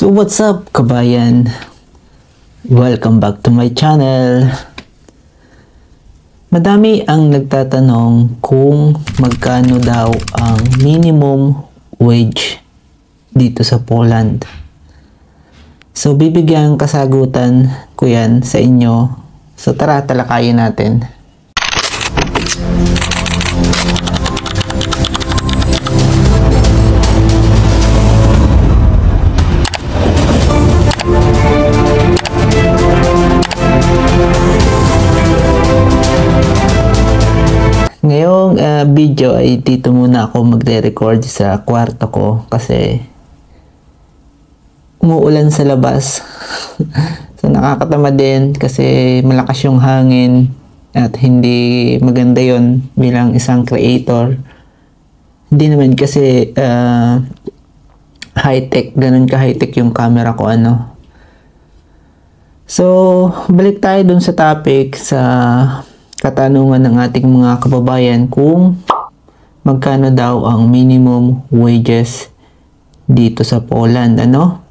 So what's up kabayan? Welcome back to my channel. Madami ang nagtatanong kung magkano daw ang minimum wage dito sa Poland. So bibigyan kasagutan ko yan sa inyo. So tara, talakayin natin. Ngayong video ay dito muna ako magre-record sa kwarto ko kasi umuulan sa labas. So nakakatama din kasi malakas yung hangin at hindi maganda yon bilang isang creator. Hindi naman kasi high-tech, ganun ka high-tech yung camera ko ano. So balik tayo dun sa topic, sa katanungan ng ating mga kababayan kung magkano daw ang minimum wages dito sa Poland, ano?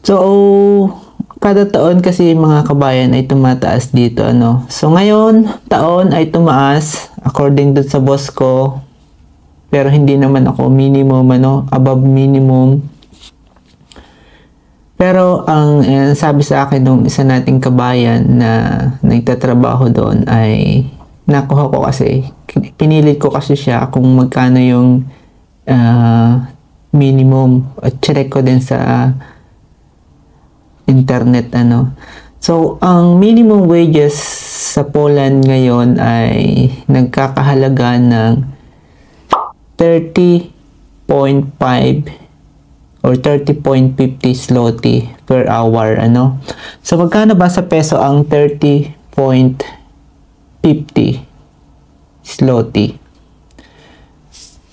So, kada taon kasi mga kabayan ay tumataas dito, ano? So, ngayon, taon ay tumaas according dun sa boss ko. Pero hindi naman ako minimum, ano? Above minimum. Pero ang sabi sa akin nung isa nating kabayan na nagtatrabaho doon ay nakuha ko kasi, pinilit ko kasi siya kung magkano yung minimum at check ko din sa internet, ano. So, ang minimum wages sa Poland ngayon ay nagkakahalaga ng 30.5 or 30.50 zloty per hour, ano. So magkano ba sa peso ang 30.50 zloty?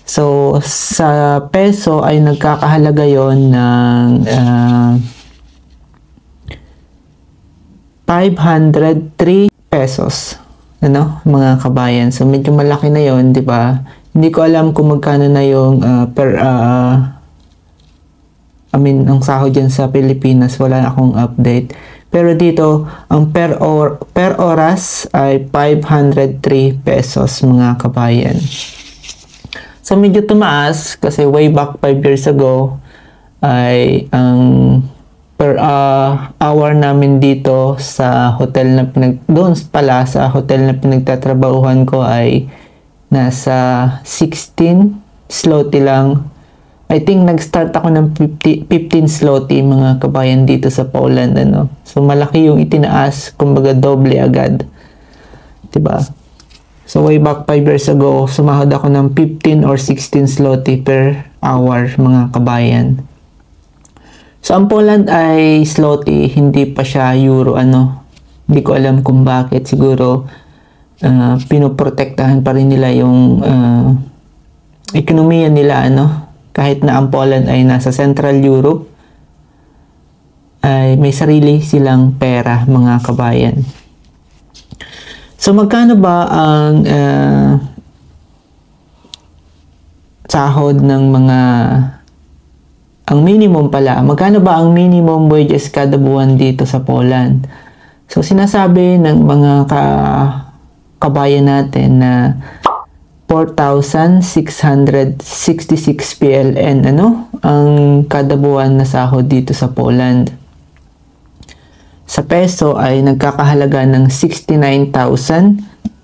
So sa peso ay nagkakahalaga yon ng 503 pesos, ano, mga kabayan. So medyo malaki na yon, di ba? Hindi ko alam kung magkano na yung ang sahod dyan sa Pilipinas, wala na akong update. Pero dito, ang per oras ay 503 pesos, mga kabayan. So, medyo tumaas kasi way back 5 years ago ay ang per hour namin dito sa hotel na doon pala sa hotel na pinagtatrabahuhan ko ay nasa 16 zloty lang. I think nag-start ako ng 15 zloty, mga kabayan, dito sa Poland, ano. So malaki yung itinaas, kumbaga doble agad. 'Di ba? So way back 5 years ago, sumahod ako ng 15 or 16 zloty per hour, mga kabayan. So ang Poland ay zloty, hindi pa siya euro, ano. Hindi ko alam kung bakit, siguro pinoprotektahan pa rin nila yung ekonomiya nila, ano. Kahit na ang Poland ay nasa Central Europe, ay may sarili silang pera, mga kabayan. So magkano ba ang sahod ng ang minimum pala? Magkano ba ang minimum wages kada buwan dito sa Poland? So sinasabi ng mga kabayan natin na 4,666 PLN, ano, ang kada buwan na sahod dito sa Poland. Sa peso ay nagkakahalaga ng 69,207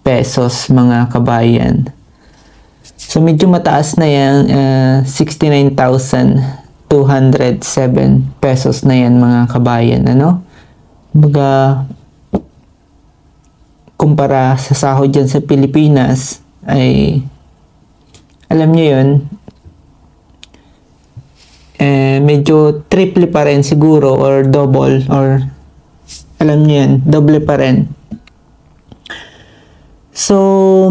pesos, mga kabayan. So medyo mataas na yan, 69,207 pesos na yan, mga kabayan, ano. Baga, kumpara sa sahod dyan sa Pilipinas ay alam nyo yun, medyo triple pa rin siguro or double, or alam nyo yun, doble pa rin. So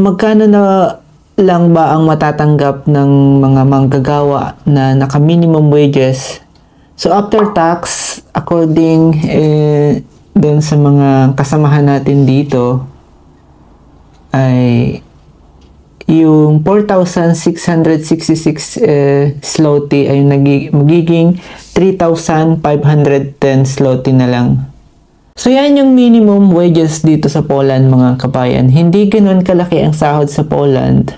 magkano na lang ba ang matatanggap ng mga manggagawa na naka minimum wages? So after tax, according doon sa mga kasamahan natin dito, ay yung 4,666 zloty ay magiging 3,510 zloty na lang. So yan yung minimum wages dito sa Poland mga kabayan. Hindi ganoon kalaki ang sahod sa Poland,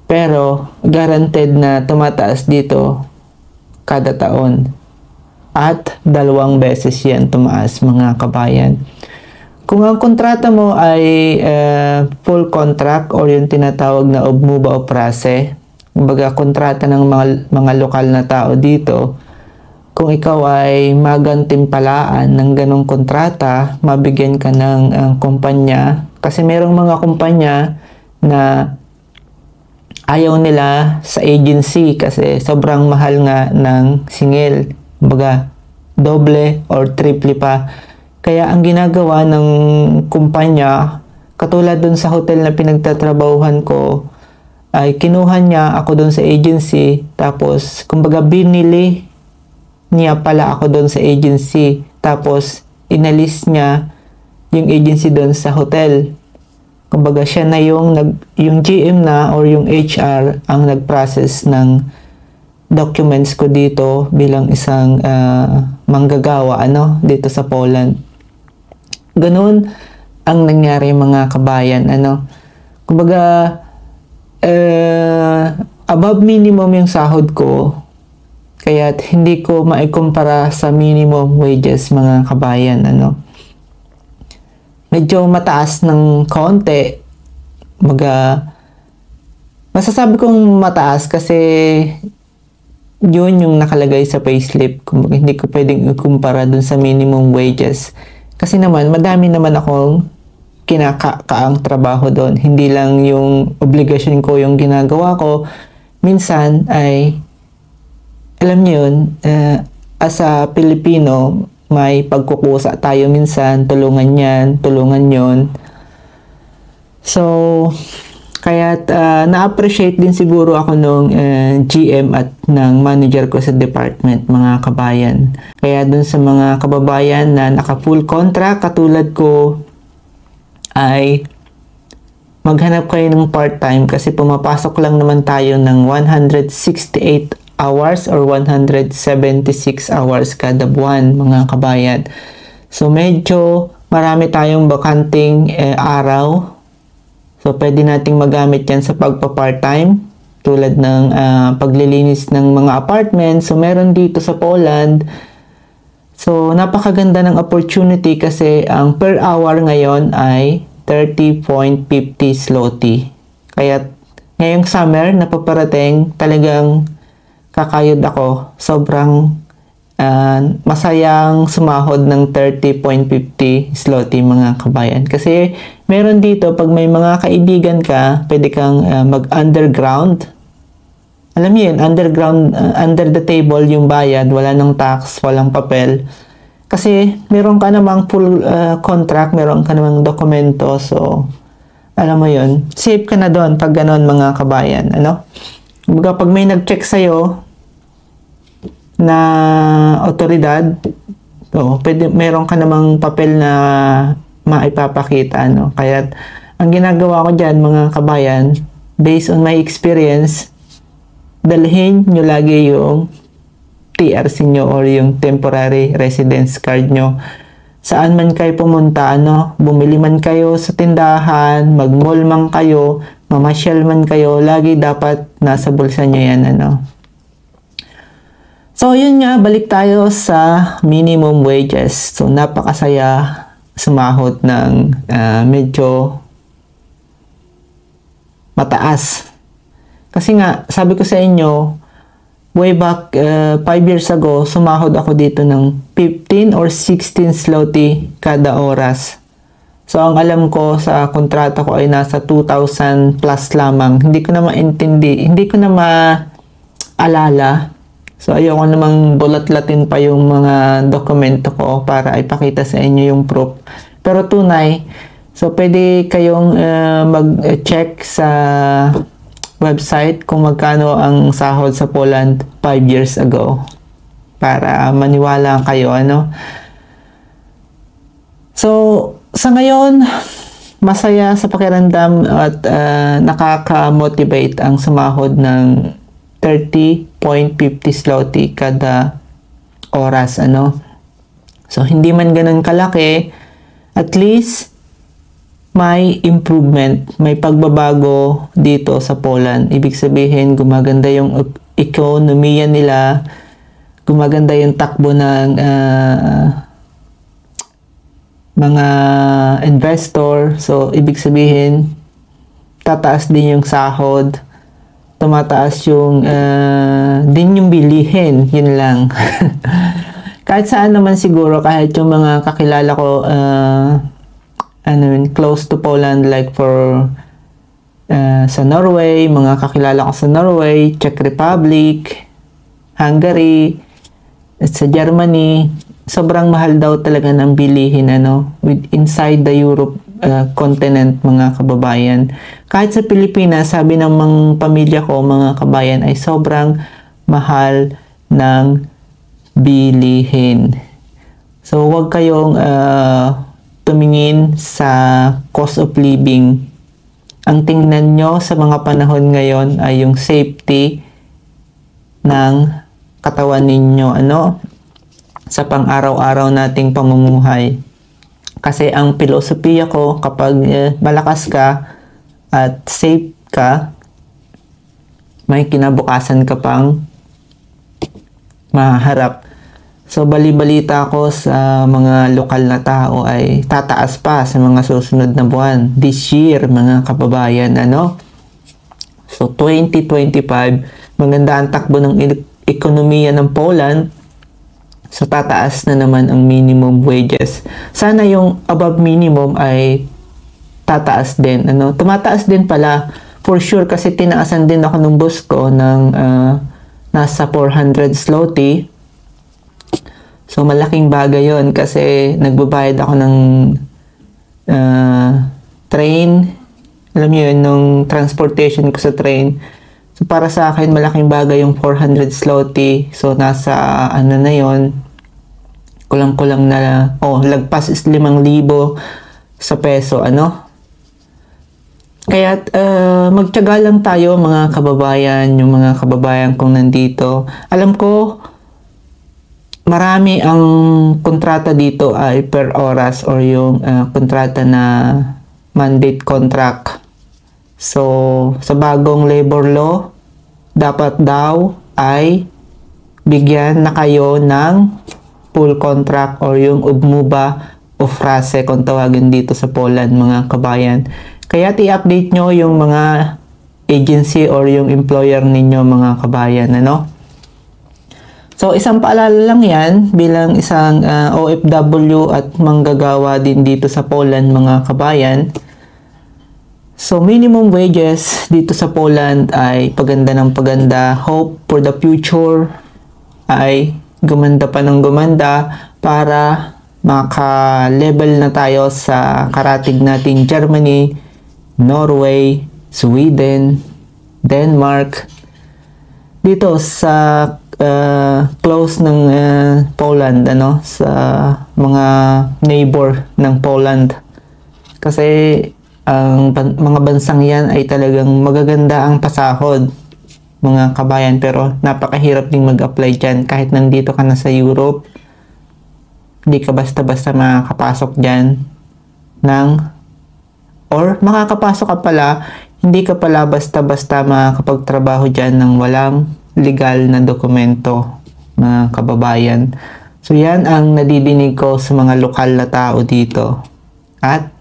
pero guaranteed na tumataas dito kada taon. At 2 beses yan tumaas mga kabayan. Kung ang kontrata mo ay full contract or yung tinatawag na obmuba o prase, kumbaga kontrata ng mga lokal na tao dito, kung ikaw ay magantimpalaan ng ganong kontrata, mabigyan ka ng kumpanya. Kasi merong mga kumpanya na ayaw nila sa agency kasi sobrang mahal nga ng singil. Kumbaga, doble or triple pa. Kaya ang ginagawa ng kumpanya, katulad dun sa hotel na pinagtatrabahuhan ko, ay kinuha niya ako dun sa agency, tapos kumbaga binili niya pala ako dun sa agency, tapos inalis niya yung agency dun sa hotel. Kumbaga siya na yung GM na or yung HR ang nag-process ng documents ko dito bilang isang manggagawa dito sa Poland. Ganun ang nangyari mga kabayan. Kumbaga, above minimum yung sahod ko, kaya hindi ko maikumpara sa minimum wages mga kabayan. Medyo mataas ng konti. Masasabi kong mataas kasi yun yung nakalagay sa payslip. Kumbaga, hindi ko pwedeng ikumpara dun sa minimum wages. Kasi naman, madami naman akong kinakaang trabaho doon. Hindi lang yung obligasyon ko yung ginagawa ko. Minsan ay, alam niyo yun, as a Pilipino, may pagkukusa tayo minsan, tulungan yan, tulungan yon. So, kaya na-appreciate din siguro ako nung GM at ng manager ko sa department, mga kabayan. Kaya dun sa mga kababayan na naka-full contract katulad ko, ay maghanap kayo ng part-time kasi pumapasok lang naman tayo ng 168 hours or 176 hours kada buwan, mga kabayan. So medyo marami tayong bakanting araw. So, pwede nating magamit yan sa pagpa-part-time tulad ng paglilinis ng mga apartment. So, meron dito sa Poland. So, napakaganda ng opportunity kasi ang per hour ngayon ay 30.50 zloty. Kaya, ngayong summer na paparating, talagang kakayod ako. Sobrang masayang sumahod ng 30.50 zloty mga kabayan. Kasi meron dito, pag may mga kaibigan ka, pwede kang mag-underground. Alam niyo yun, underground, under the table yung bayad, wala ng tax, walang papel. Kasi meron ka namang full contract, meron ka namang dokumento, so alam mo yun, safe ka na doon pag ganon mga kabayan. Pag may nag-check sa'yo na otoridad, so, meron ka namang papel na maipapakita. Kaya ang ginagawa ko dyan mga kabayan, based on my experience, dalhin nyo lagi yung TRC nyo or yung temporary residence card nyo. Saan man kayo pumunta, bumili man kayo sa tindahan, mag-mall man kayo, mamasyal man kayo, lagi dapat nasa bulsa nyo yan. So, yun nga, balik tayo sa minimum wages. So, napakasaya sumahod ng medyo mataas. Kasi nga, sabi ko sa inyo, way back 5 years ago, sumahod ako dito ng 15 or 16 zloty kada oras. So, ang alam ko sa kontrata ko ay nasa 2,000 plus lamang. Hindi ko na maintindi, hindi ko na maalala. So, ayoko namang bulat-latin pa yung mga dokumento ko para ipakita sa inyo yung proof. Pero tunay, so pwede kayong mag-check sa website kung magkano ang sahod sa Poland 5 years ago para maniwala kayo. So, sa ngayon, masaya sa pakiramdam at nakaka-motivate ang sumahod ng 30.50 zloty kada oras, ano. So, hindi man ganun kalaki, at least may improvement, may pagbabago dito sa Poland. Ibig sabihin, gumaganda yung ekonomiya nila, gumaganda yung takbo ng mga investor. So, ibig sabihin, tataas din yung sahod, tumataas yung din yung bilihin, yun lang. Kahit saan naman siguro, kahit yung mga kakilala ko close to Poland, like for sa Norway, mga kakilala ko sa Norway, Czech Republic, Hungary, at sa Germany, sobrang mahal daw talaga ng bilihin inside the Europe continent, mga kababayan. Kahit sa Pilipinas, sabi ng mga pamilya ko, mga kabayan, ay sobrang mahal ng bilihin. So, huwag kayong tumingin sa cost of living. Ang tingnan nyo sa mga panahon ngayon ay yung safety ng katawan ninyo, sa pang-araw-araw nating pamumuhay. Kasi ang filosofiya ko, kapag malakas ka at safe ka, may kinabukasan ka pang maharap. So, bali-balita ko sa mga lokal na tao ay tataas pa sa mga susunod na buwan. This year, mga kababayan, So, 2025, maganda ang takbo ng ekonomiya ng Poland. So, tataas na naman ang minimum wages. Sana yung above minimum ay tataas din. Tumataas din pala, for sure, kasi tinaasan din ako ng boss ko ng nasa 400 zloty. So, malaking bagay yon kasi nagbabayad ako ng train. Alam niyo yun, nung transportation ko sa train. So, para sa akin, malaking bagay yung 400 zloty. So, nasa, na yon, kulang-kulang na, lagpas is 5,000 sa peso, Kaya, magtiyaga lang tayo, mga kababayan, yung mga kababayan kong nandito. Alam ko, marami ang kontrata dito ay per oras or yung kontrata na mandate contract. So, sa bagong labor law, dapat daw ay bigyan na kayo ng full contract or yung umluba o frase kung tawagin dito sa Poland, mga kabayan. Kaya i-update nyo yung mga agency or yung employer ninyo, mga kabayan, So, isang paalala lang yan bilang isang OFW at manggagawa din dito sa Poland, mga kabayan. So, minimum wages dito sa Poland ay paganda ng paganda. Hope for the future ay gumanda pa ng gumanda para maka-level na tayo sa karatig natin Germany, Norway, Sweden, Denmark. Dito sa close ng Poland, sa mga neighbor ng Poland. Kasi ang mga bansang yan ay talagang magaganda ang pasahod, mga kabayan, pero napakahirap ding mag-apply dyan. Kahit nandito ka na sa Europe, hindi ka basta-basta makakapasok dyan or makakapasok ka pala, hindi ka pala basta-basta makakapagtrabaho dyan ng walang legal na dokumento, mga kababayan. So, yan ang nadidinig ko sa mga lokal na tao dito at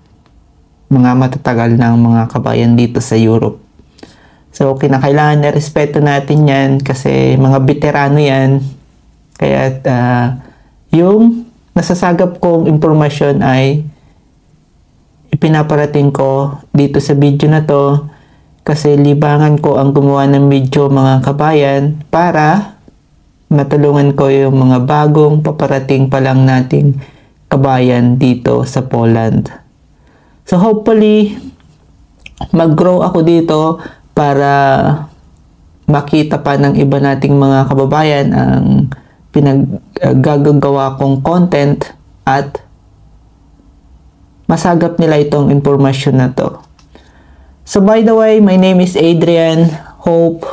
mga matatagal ng mga kabayan dito sa Europe. So, kinakailangan na respeto natin yan kasi mga veterano yan. Kaya yung nasasagap kong impormasyon ay ipinaparating ko dito sa video na to kasi libangan ko ang gumawa ng video, mga kabayan, para matulungan ko yung mga bagong paparating pa lang nating kabayan dito sa Poland. So hopefully, mag-grow ako dito para makita pa ng iba nating mga kababayan ang pinaggagawa kong content at masagap nila itong impormasyon na to. So by the way, my name is Adrian. Hope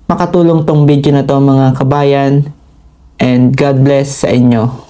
makatulong tong video na to mga kabayan, and God bless sa inyo.